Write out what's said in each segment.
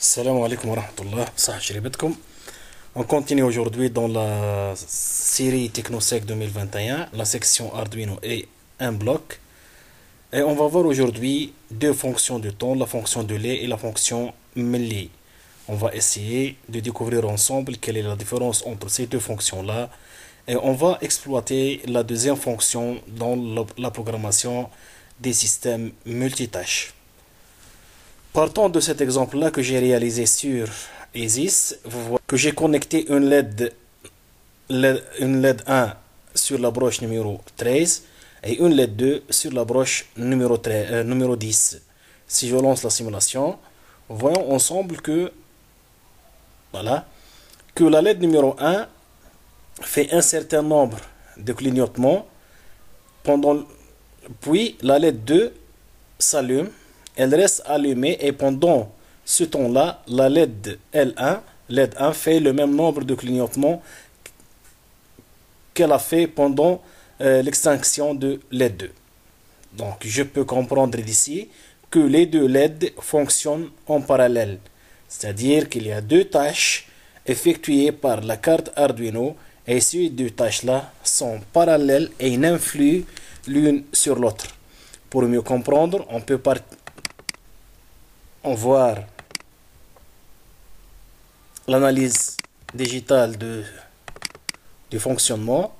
Salam alaikum wa rahmatullah, صح شريبتكم. On continue aujourd'hui dans la série TechnoSec 2021, la section Arduino et un bloc. Et on va voir aujourd'hui deux fonctions de temps, la fonction delay et la fonction melee. On va essayer de découvrir ensemble quelle est la différence entre ces deux fonctions-là. Et on va exploiter la deuxième fonction dans la programmation des systèmes multitâches. Partant de cet exemple-là que j'ai réalisé sur ESIS, vous voyez que j'ai connecté une LED 1 sur la broche numéro 13 et une LED 2 sur la broche numéro 10. Si je lance la simulation, voyons ensemble que, voilà, que la LED numéro 1 fait un certain nombre de clignotements, puis la LED 2 s'allume. Elle reste allumée et pendant ce temps-là, la LED 1 fait le même nombre de clignotements qu'elle a fait pendant l'extinction de LED 2. Donc, je peux comprendre d'ici que les deux LED fonctionnent en parallèle. C'est-à-dire qu'il y a deux tâches effectuées par la carte Arduino et ces deux tâches-là sont parallèles et n'influent l'une sur l'autre. Pour mieux comprendre, on peut voir l'analyse digitale du fonctionnement.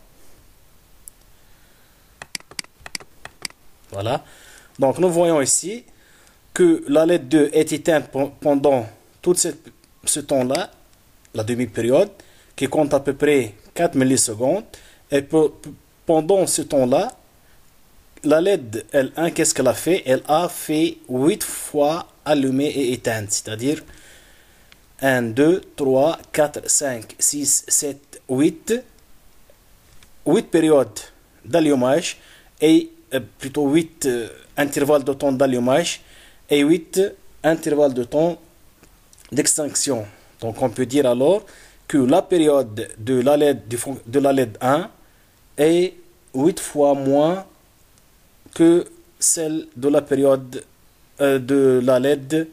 Voilà. Donc nous voyons ici que la LED 2 est éteinte pendant tout ce temps-là, la demi-période, qui compte à peu près 4 millisecondes. Et pendant ce temps-là, la LED L1, qu'est-ce qu'elle a fait? Elle a fait 8 fois allumée et éteinte, c'est-à-dire 1, 2, 3, 4, 5, 6, 7, 8. 8 périodes d'allumage et plutôt 8 intervalles de temps d'allumage et 8 intervalles de temps d'extinction. Donc on peut dire alors que la période de la LED 1 est 8 fois moins que celle de la période de la LED,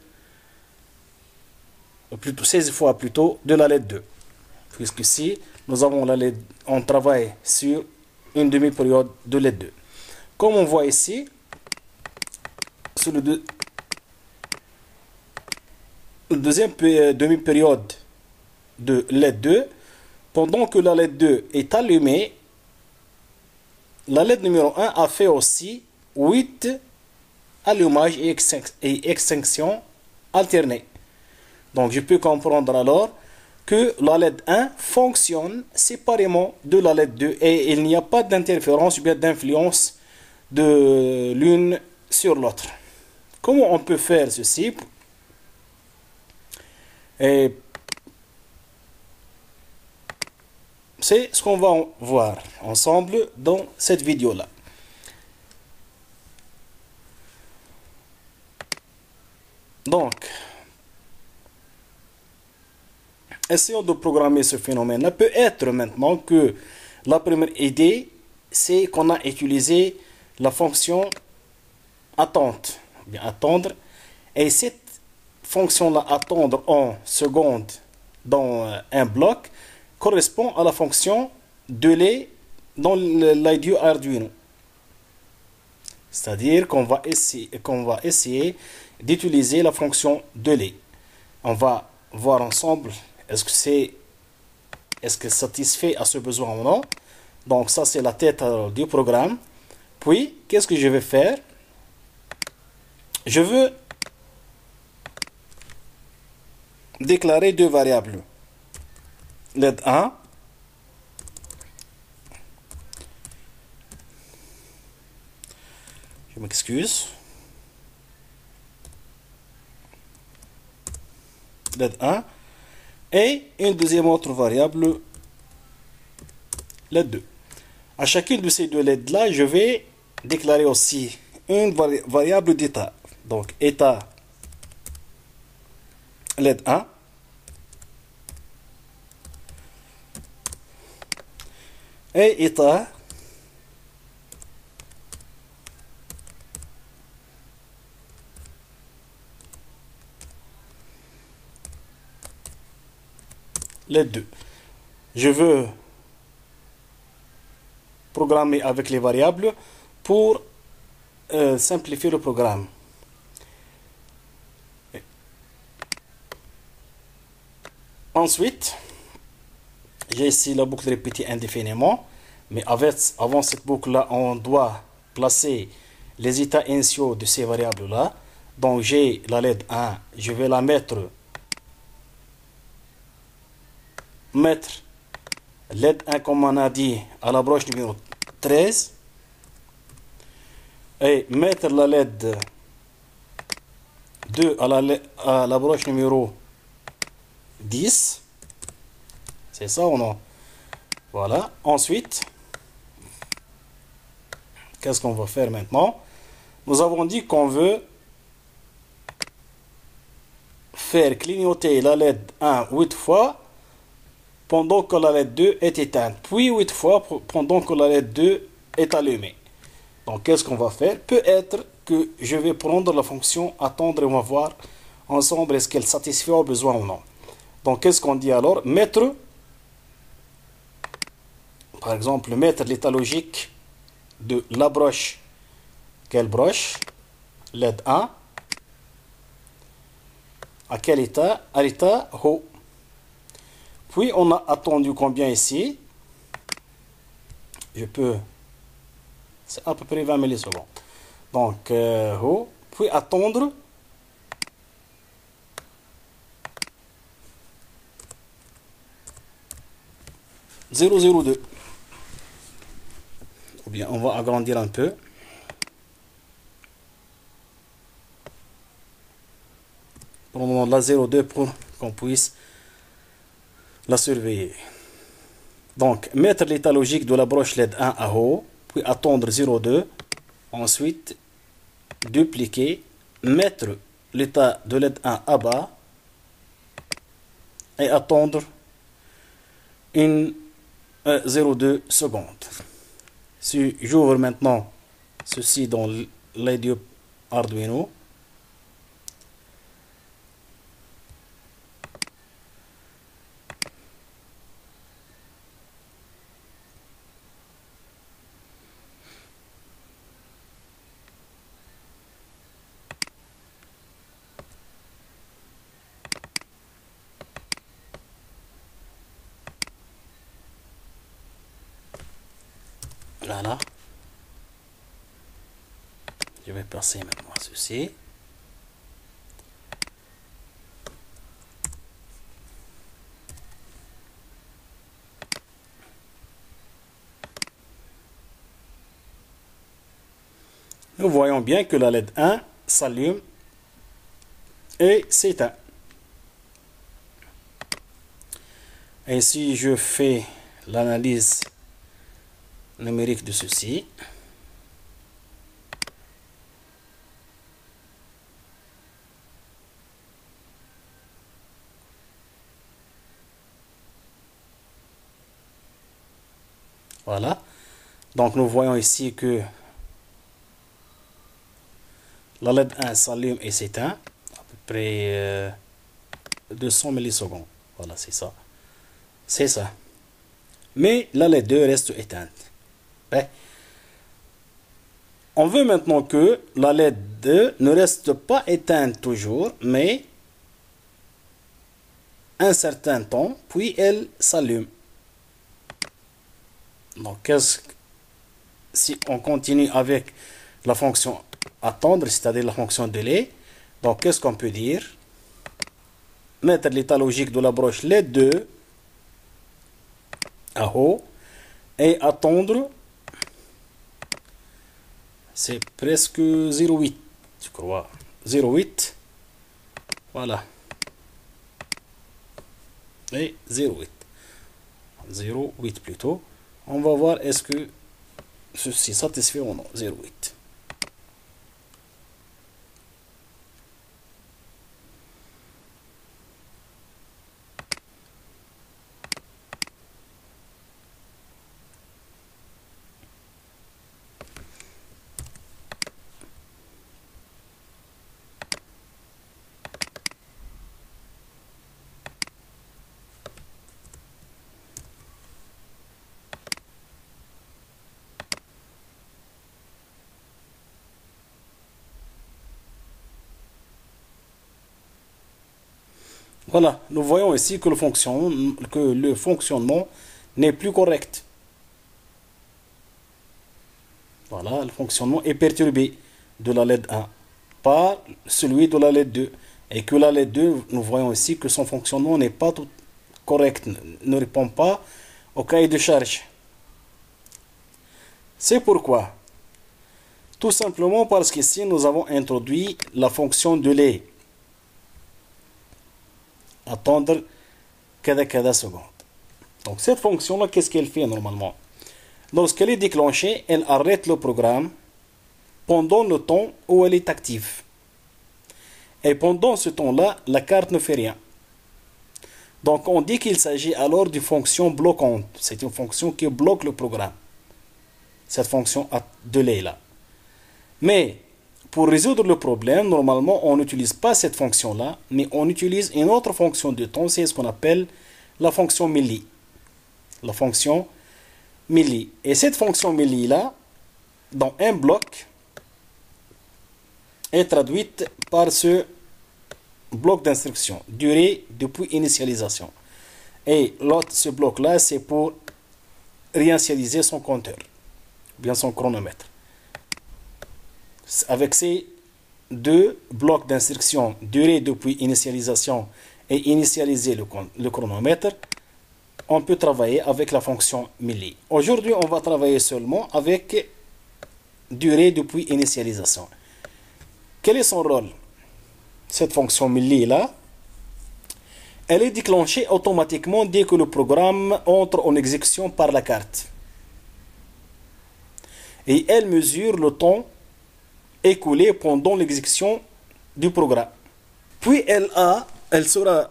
plutôt 16 fois plutôt de la LED 2. Puisque ici, nous avons la LED, on travaille sur une demi-période de LED 2. Comme on voit ici, sur le deuxième demi-période de LED 2, pendant que la LED 2 est allumée, la LED numéro 1 a fait aussi 8 allumages et extinctions alternés. Donc je peux comprendre alors que la LED 1 fonctionne séparément de la LED 2 et il n'y a pas d'interférence ou bien d'influence de l'une sur l'autre. Comment on peut faire ceci? Et c'est ce qu'on va voir ensemble dans cette vidéo-là. Donc, essayons de programmer ce phénomène. Peut-être maintenant que la première idée, c'est qu'on a utilisé la fonction attente, bien attendre, et cette fonction-là, attendre en secondes dans un bloc, correspond à la fonction delay dans l'IDE Arduino. C'est-à-dire qu'on va essayer d'utiliser la fonction delay. On va voir ensemble est-ce que satisfait à ce besoin ou non. Donc ça c'est la tête du programme. Puis qu'est-ce que je vais faire? Je veux déclarer deux variables. LED 1 je m'excuse. LED 1 et une deuxième autre variable LED 2. À chacune de ces deux LED là, je vais déclarer aussi une variable d'état. Donc état LED 1 et état les deux. Je veux programmer avec les variables pour simplifier le programme. Ensuite, j'ai ici la boucle répétée indéfiniment, mais avant cette boucle-là, on doit placer les états initiaux de ces variables-là. Donc j'ai la LED 1, je vais la mettre LED 1 comme on a dit à la broche numéro 13 et mettre la LED 2 à la broche numéro 10. C'est ça ou non? Voilà. Ensuite, qu'est-ce qu'on va faire maintenant? Nous avons dit qu'on veut faire clignoter la LED 1 8 fois pendant que la LED 2 est éteinte, puis 8 fois pendant que la LED 2 est allumée. Donc, qu'est-ce qu'on va faire? Peut-être que je vais prendre la fonction attendre et on va voir ensemble est-ce qu'elle satisfait aux besoins ou non. Donc, qu'est-ce qu'on dit alors? Mettre, par exemple, mettre l'état logique de la broche. Quelle broche? LED 1. À quel état? À l'état haut. Puis, on a attendu combien ici? Je peux... C'est à peu près 20 millisecondes. Donc, haut. Puis, attendre. « 002 ». Ou bien, on va agrandir un peu. Prenons la 02 pour qu'on puisse la surveiller. Donc, mettre l'état logique de la broche LED 1 à haut, puis attendre 02. Ensuite, dupliquer, mettre l'état de LED 1 à bas et attendre une 02 secondes. Si j'ouvre maintenant ceci dans l'IDE Arduino, voilà. Je vais passer maintenant à ceci. Nous voyons bien que la LED 1 s'allume et s'éteint. Et si je fais l'analyse numérique de ceci, voilà. Donc nous voyons ici que la LED 1 s'allume et s'éteint à peu près 200 millisecondes. Voilà, c'est ça. C'est ça. Mais la LED 2 reste éteinte. Ouais. On veut maintenant que la LED 2 ne reste pas éteinte toujours, mais un certain temps, puis elle s'allume. Donc, si on continue avec la fonction attendre, c'est-à-dire la fonction délai, donc qu'est-ce qu'on peut dire? Mettre l'état logique de la broche LED 2 à haut et attendre, c'est presque 0,8, je crois. 0,8, voilà. Et 0,8. 0,8 plutôt. On va voir est-ce que ceci satisfait ou non. 0,8. Voilà, nous voyons ici que le fonctionnement n'est plus correct. Voilà, le fonctionnement est perturbé de la LED 1 par celui de la LED 2. Et que la LED 2, nous voyons ici que son fonctionnement n'est pas tout correct, ne répond pas au cahier de charge. C'est pourquoi, tout simplement parce qu'ici nous avons introduit la fonction delay. Attendre cada seconde. Donc cette fonction-là, qu'est-ce qu'elle fait normalement? Lorsqu'elle est déclenchée, elle arrête le programme pendant le temps où elle est active. Et pendant ce temps-là, la carte ne fait rien. Donc on dit qu'il s'agit alors d'une fonction bloquante. C'est une fonction qui bloque le programme. Cette fonction delay là. Mais pour résoudre le problème, normalement on n'utilise pas cette fonction-là, mais on utilise une autre fonction de temps, c'est ce qu'on appelle la fonction milli. La fonction milli. Et cette fonction milli là, dans un bloc, est traduite par ce bloc d'instruction, durée depuis initialisation. Et l'autre, ce bloc-là, c'est pour réinitialiser son compteur, bien son chronomètre. Avec ces deux blocs d'instruction, durée depuis initialisation et initialiser le chronomètre, on peut travailler avec la fonction milli. Aujourd'hui, on va travailler seulement avec durée depuis initialisation. Quel est son rôle? Cette fonction milli là, elle est déclenchée automatiquement dès que le programme entre en exécution par la carte. Et elle mesure le temps écoulé pendant l'exécution du programme. Puis elle sera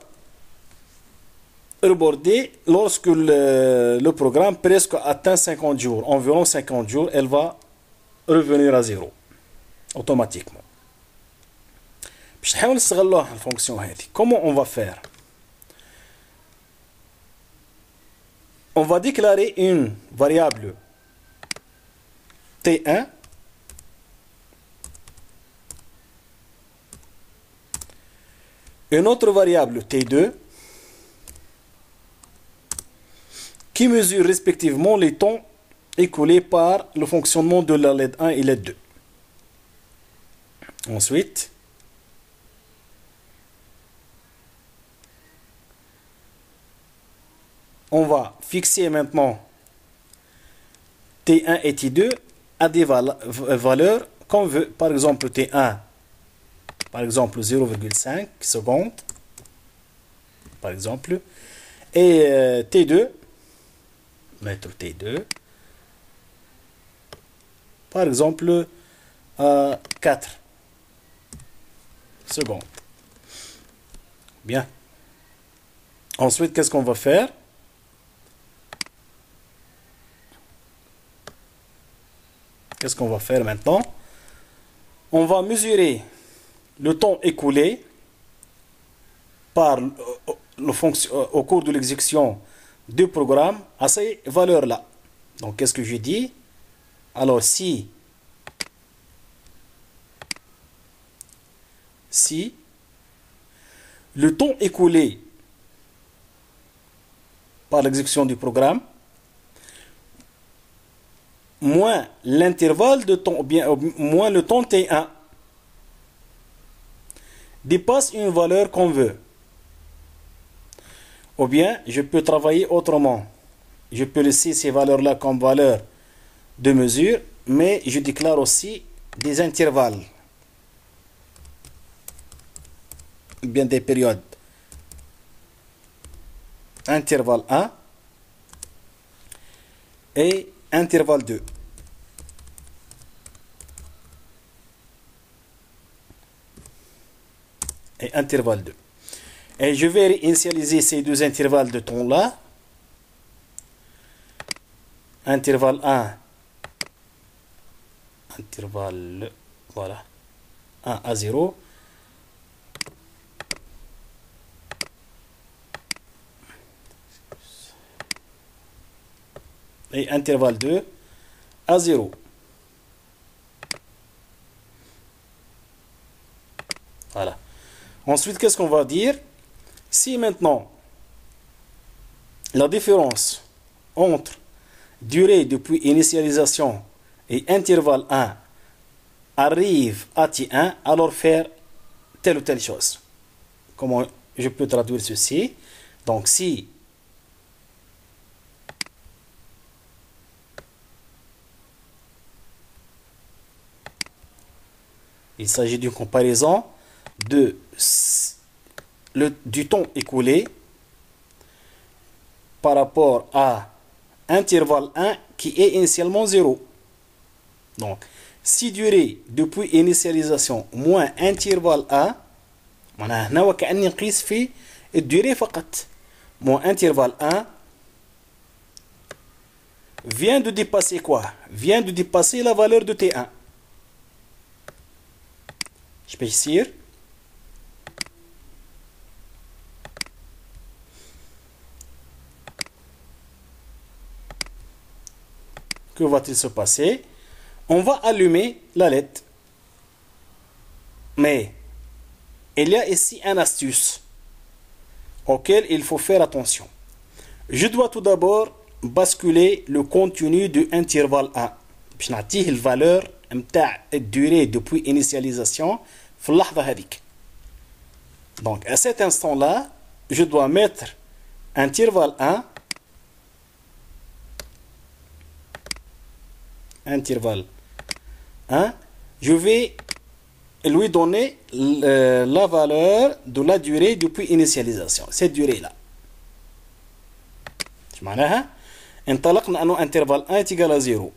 rebordée lorsque le programme presque atteint 50 jours. Environ 50 jours, elle va revenir à zéro automatiquement. Comment on va faire? On va déclarer une variable T1 une autre variable T2 qui mesure respectivement les temps écoulés par le fonctionnement de la LED 1 et LED 2. Ensuite, on va fixer maintenant T1 et T2 à des valeurs qu'on veut. Par exemple, T1, par exemple 0,5 secondes, par exemple, et T2, mettre T2, par exemple 4 secondes. Bien. Ensuite, qu'est-ce qu'on va faire? Qu'est-ce qu'on va faire maintenant? On va mesurer le temps écoulé par au cours de l'exécution du programme à ces valeurs-là. Donc, qu'est-ce que je dis? Alors, si le temps écoulé par l'exécution du programme moins l'intervalle de temps, ou bien moins le temps T1 dépasse une valeur qu'on veut. Ou bien, je peux travailler autrement. Je peux laisser ces valeurs-là comme valeur de mesure, mais je déclare aussi des intervalles. Ou bien des périodes. Intervalle 1 et intervalle 2. Et intervalle 2. Et je vais initialiser ces deux intervalles de temps là. Intervalle 1. Intervalle, voilà. 1 à 0. Et intervalle 2 à 0. Voilà. Ensuite, qu'est-ce qu'on va dire? Si maintenant la différence entre durée depuis initialisation et intervalle 1 arrive à T1, alors faire telle ou telle chose. Comment je peux traduire ceci? Donc si il s'agit d'une comparaison du temps écoulé par rapport à intervalle 1 qui est initialement 0. Donc, si durée depuis initialisation moins intervalle 1, معناها هنا وكأني نقيس في الدوري فقط. Moins intervalle 1 vient de dépasser quoi? Vient de dépasser la valeur de T1. Je peux ici. Que va-t-il se passer? On va allumer la LED. Mais il y a ici une astuce auquel il faut faire attention. Je dois tout d'abord basculer le contenu de intervalle 1. باش نعطيه الفالور نتاع الدوري depuis initialisation في اللحظة هذيك. Donc à cet instant là, je dois mettre intervalle 1 intervalle 1, je vais lui donner la valeur de la durée depuis initialisation, cette durée là. معناها انطلقنا انه intervalle 1 est égal à 0.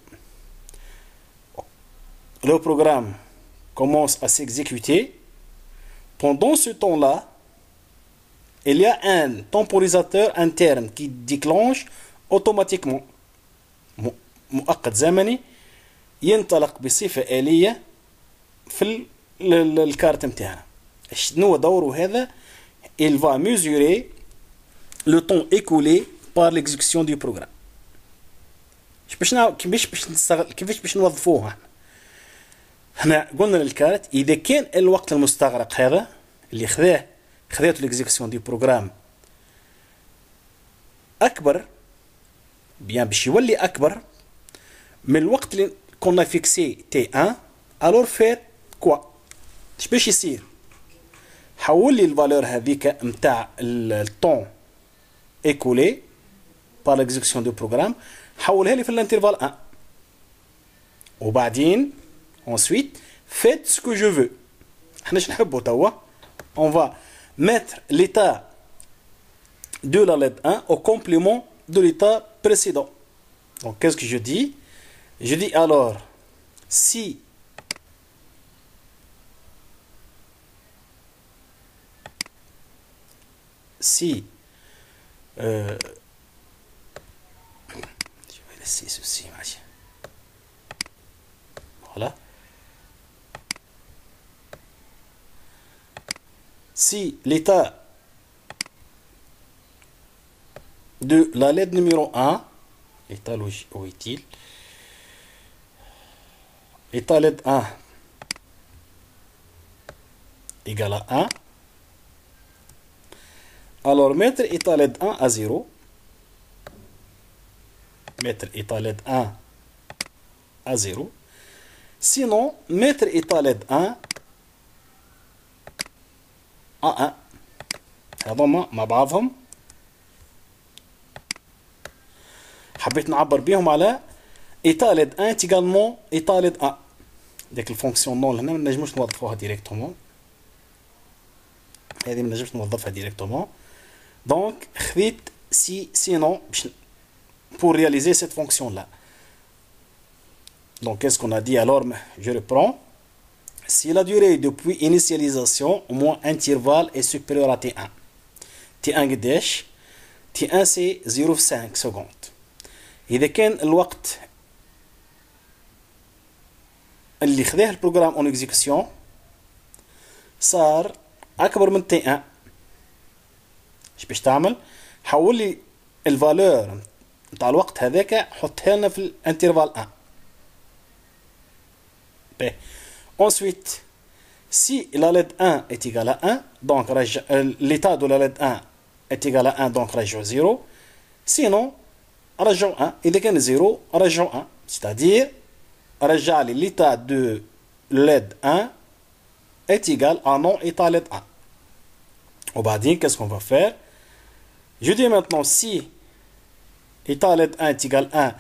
Le programme commence à s'exécuter. Pendant ce temps-là, il y a un temporisateur interne qui déclenche automatiquement مؤقت زمني ينطلق بصفة آلية في الكارت نتاعنا. شنو دوره هذا؟ Il va mesurer le temps écoulé par l'exécution du programme. كيفاش باش نوظفوه هنا؟ قلنا للكارت إذا كان الوقت المستغرق هذا اللي خذاته l'exécution du programme أكبر بيان باش يولي أكبر من الوقت اللي كنا فيكسي T1, alors faire quoi؟ اش باش يصير؟ حول لي الفالور هذيك نتاع الطون écoulé par l'exécution du programme، حولها لي في الانترفال 1. وبعدين ensuite faites ce que je veux. احنا اش نحبوا توا؟ on va mettre l'état de la LED 1 au complément de l'état précédent. Donc qu'est-ce que je dis? Je dis alors si je vais laisser ceci, voilà. Si l'état de la LED numéro 1, l'état où est-il? État LED 1 égale à 1, alors mettre état LED 1 à 0, mettre état LED 1 à 0, sinon mettre état LED 1 à 1. هذوما مع بعضهم حبيت نعبر بيهم على état LED 1 est également état LED 1. ديك الفونكسيون نون هنا ما نجموش نوظفوها ديريكتومون، هذه ما نجمش نوظفها ديريكتومون. دونك خذيت sinon pour réaliser cette fonction là. Donc qu'est-ce qu'on a dit alors? Je reprends. Si la durée depuis initialisation au moins intervalle est supérieure à T1. T1 قداش؟ T1 c'est 0,5 secondes. إذا كان الوقت اللي خذاه البروجرام اون اكزيكسيون صار اكبر من T1، اش باش تعمل؟ حول لي الفالور نتاع الوقت هذاك حطها لنا في الانترفال 1. باهي. ensuite si la LED 1 est égale à 1, donc l'état de la LED 1 est égal à 1, donc rajout 0. Sinon, rajout 1. Il est 0, rajout 1. C'est-à-dire, rajout l'état de LED 1 est égal à non état LED 1. On va dire, qu'est-ce qu'on va faire? Je dis maintenant, si état LED 1 est égal à 1,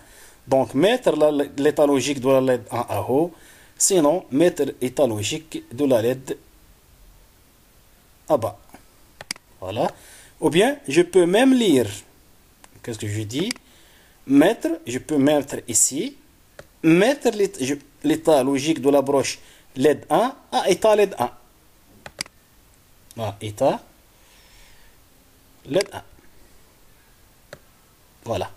donc mettre l'état logique de la LED 1 à haut, sinon mettre l'état logique de la LED à bas. Voilà. Ou bien, je peux même lire, qu'est-ce que je dis? Mettre, je peux mettre ici, mettre l'état logique de la broche LED 1 à état LED 1. Voilà, état LED 1. Voilà.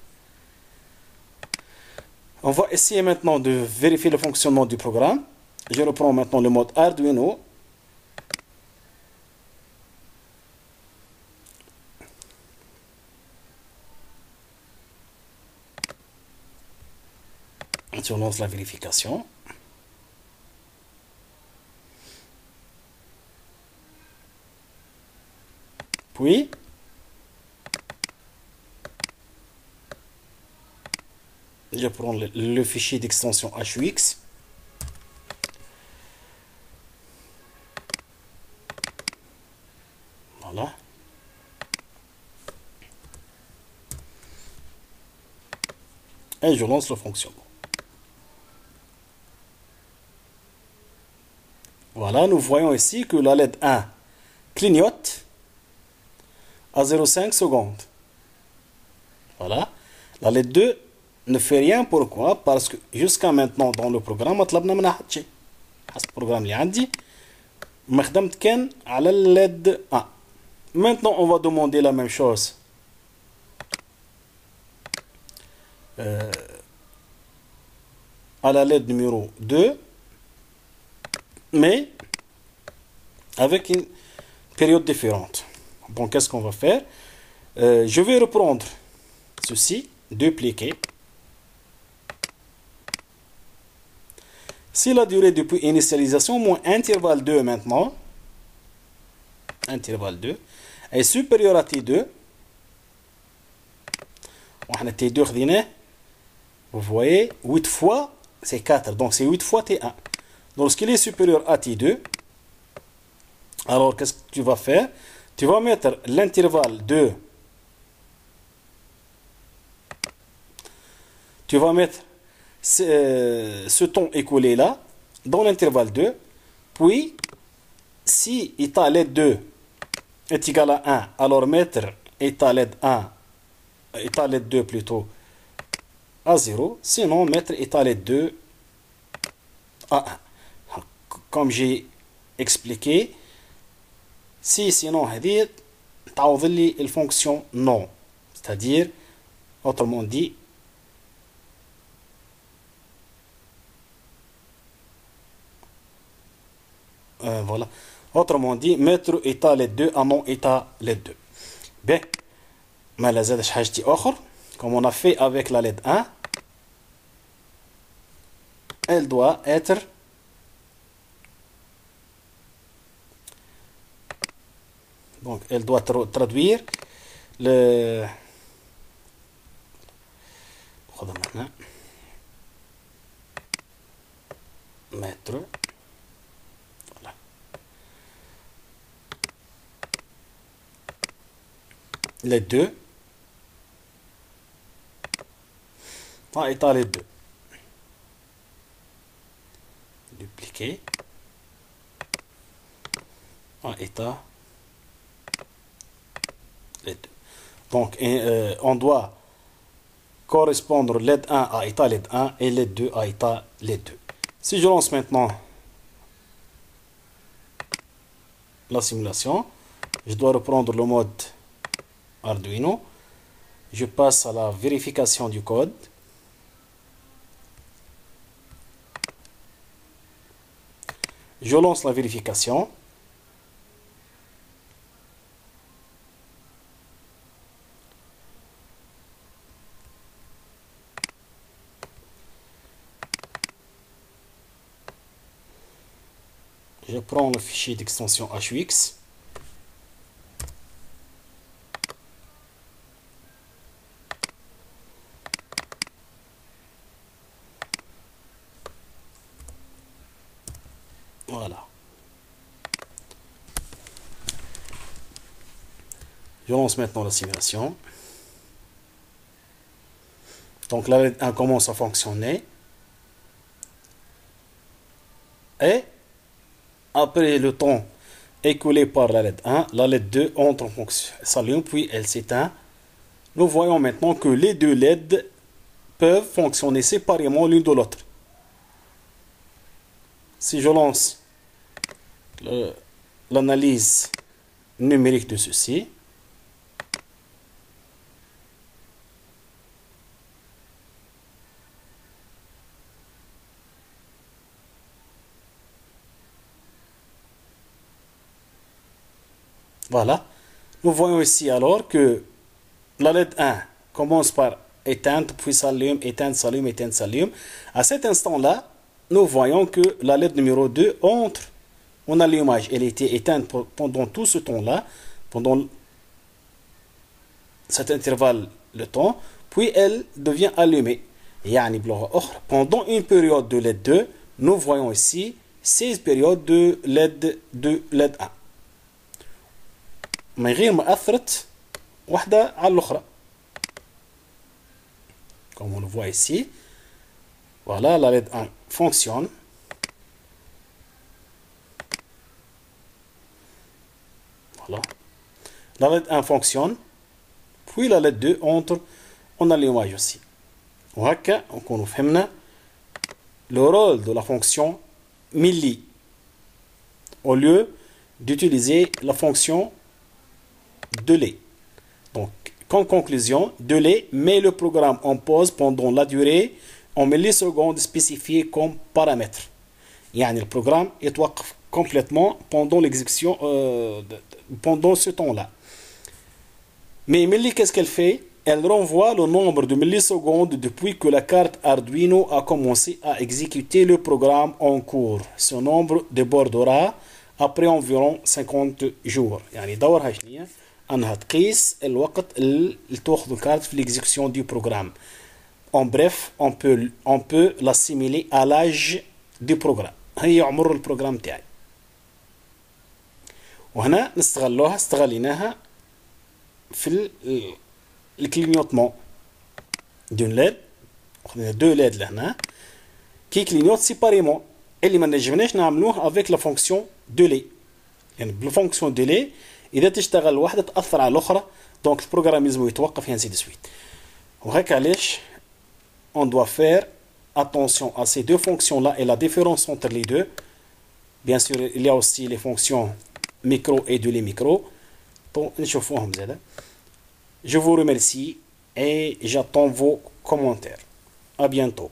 On va essayer maintenant de vérifier le fonctionnement du programme. Je reprends maintenant le mode Arduino. Je lance la vérification. Puis, je prends le fichier d'extension HUX. Voilà. Et je lance le fonctionnement. Voilà, nous voyons ici que la LED 1 clignote à 0,5 secondes. Voilà. La LED 2 ne fait rien. Pourquoi? Parce que jusqu'à maintenant dans le programme طلبنا منها حتى شيء. حسب البروغرام اللي عندي ما خدمت كان على LED 1. Maintenant on va demander la même chose à la LED numéro 2, mais avec une période différente. Bon, qu'est-ce qu'on va faire? Je vais reprendre ceci, dupliquer. Si la durée depuis initialisation moins intervalle 2 maintenant, intervalle 2, est supérieure à T2, vous voyez, 8 fois, c'est 4, donc c'est 8 fois T1. Lorsqu'il est supérieur à T2, alors qu'est-ce que tu vas faire? Tu vas mettre l'intervalle 2, tu vas mettre ce temps écoulé là, dans l'intervalle 2, puis si état LED 2 est égal à 1, alors mettre état LED 1, état LED 2 plutôt, à 0, sinon mettre état LED 2 à 1. Comme j'ai expliqué, si sinon هذه تعوض لي الفونكسيون non, c'est-à-dire autrement dit voilà, autrement dit mettre état LED 2 à non état LED 2. Bien, ما لازالش حاجتي اخر comme on a fait avec la LED 1, elle doit être donc elle doit traduire le mettre voilà. Les deux en état les deux. Dupliquer en état les deux. Donc on doit correspondre LED 1 à état LED 1 et LED 2 à état LED 2. Si je lance maintenant la simulation, je dois reprendre le mode Arduino. Je passe à la vérification du code. Je lance la vérification. Je prends le fichier d'extension HUX. Je lance maintenant la simulation. Donc la LED 1 commence à fonctionner. Et après le temps écoulé par la LED 1, la LED 2 entre en fonction, s'allume puis elle s'éteint. Nous voyons maintenant que les deux LED peuvent fonctionner séparément l'une de l'autre. Si je lance l'analyse numérique de ceci, voilà, nous voyons ici alors que la LED 1 commence par éteindre, puis s'allume, éteindre, s'allume, éteindre, s'allume. À cet instant-là, nous voyons que la LED numéro 2 entre en allumage. Elle était éteinte pendant tout ce temps-là, pendant cet intervalle de temps, puis elle devient allumée. Pendant une période de LED 2, nous voyons ici 16 périodes de LED 1. من غير ما أثرت واحدة على الأخرى. Comme on le voit ici, voilà, la LED 1 fonctionne. Voilà. La LED 1 fonctionne, puis la LED 2 entre en allumage aussi. وهكا نكونوا فهمنا le rôle de la fonction milli au lieu d'utiliser la fonction delay. Donc, en conclusion, delay met le programme en pause pendant la durée en millisecondes spécifiée comme paramètre. يعني le programme est complètement pendant l'exécution pendant ce temps-là. Mais milli, qu'est-ce qu'elle fait? Elle renvoie le nombre de millisecondes depuis que la carte Arduino a commencé à exécuter le programme en cours. Ce nombre débordera après environ 50 jours. يعني دورها شنية؟ أنها تقيس الوقت اللي تأخذ الكارت في l'exécution du programme. En bref, on peut l'assimiler à l'âge du programme. هي عمر البروجرام تاعي. وهنا استغليناها في الكلينيوتمون دون ليد. خدنا دو ليد لهنا كي كلينيوت سيباريمون اللي ما نجمناش نعملوه افيك لا فونكسيون دولي. يعني بالفونكسيون دولي اذا تشتغل واحده تاثر على الاخرى دونك البروغرام لازم يتوقف يعني سي دو سويت. وهكا علاش on doit faire attention à ces deux fonctions là et la différence entre les deux. Bien sûr il y a aussi les fonctions micro et delay micro. نشوفوهم زاده. Je vous remercie et j'attends vos commentaires. À bientôt.